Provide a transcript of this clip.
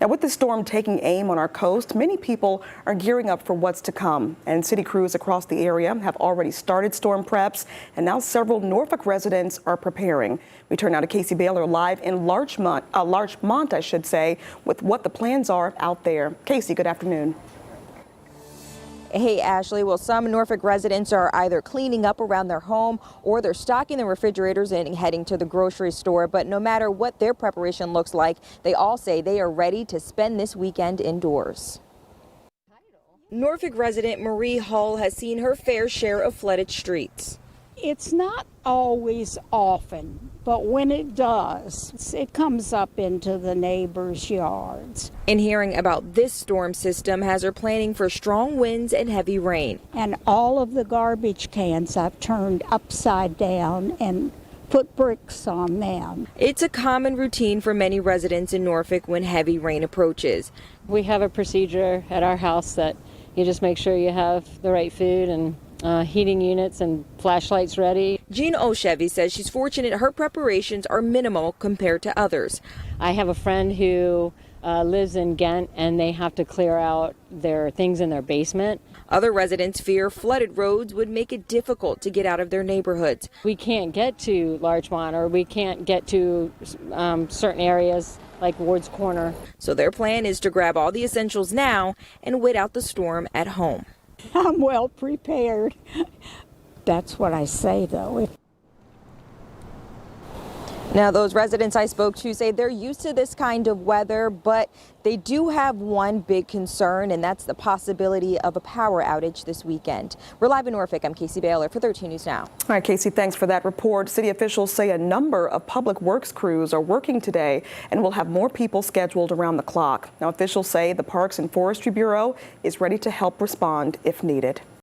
Now, with the storm taking aim on our coast, many people are gearing up for what's to come. And city crews across the area have already started storm preps, and now several Norfolk residents are preparing. We turn now to Casey Baylor live in Larchmont, I should say, with what the plans are out there. Casey, good afternoon. Hey, Ashley. Well, some Norfolk residents are either cleaning up around their home or they're stocking the refrigerators and heading to the grocery store. But no matter what their preparation looks like, they all say they are ready to spend this weekend indoors. Norfolk resident Marie Hull has seen her fair share of flooded streets. It's not always often, but when it does, it comes up into the neighbors' yards. And hearing about this storm system has her planning for strong winds and heavy rain. And all of the garbage cans I've turned upside down and put bricks on them. It's a common routine for many residents in Norfolk when heavy rain approaches. We have a procedure at our house that you just make sure you have the right food and heating units and flashlights ready. Jean O'Chevy says she's fortunate her preparations are minimal compared to others. I have a friend who lives in Ghent, and they have to clear out their things in their basement. Other residents fear flooded roads would make it difficult to get out of their neighborhoods. We can't get to Larchmont, or we can't get to certain areas like Ward's Corner. So their plan is to grab all the essentials now and wait out the storm at home. I'm well prepared. That's what I say, though. Now, those residents I spoke to say they're used to this kind of weather, but they do have one big concern, and that's the possibility of a power outage this weekend. We're live in Norfolk. I'm Casey Baylor for 13 News Now. All right, Casey, thanks for that report. City officials say a number of public works crews are working today and will have more people scheduled around the clock. Now, officials say the Parks and Forestry Bureau is ready to help respond if needed.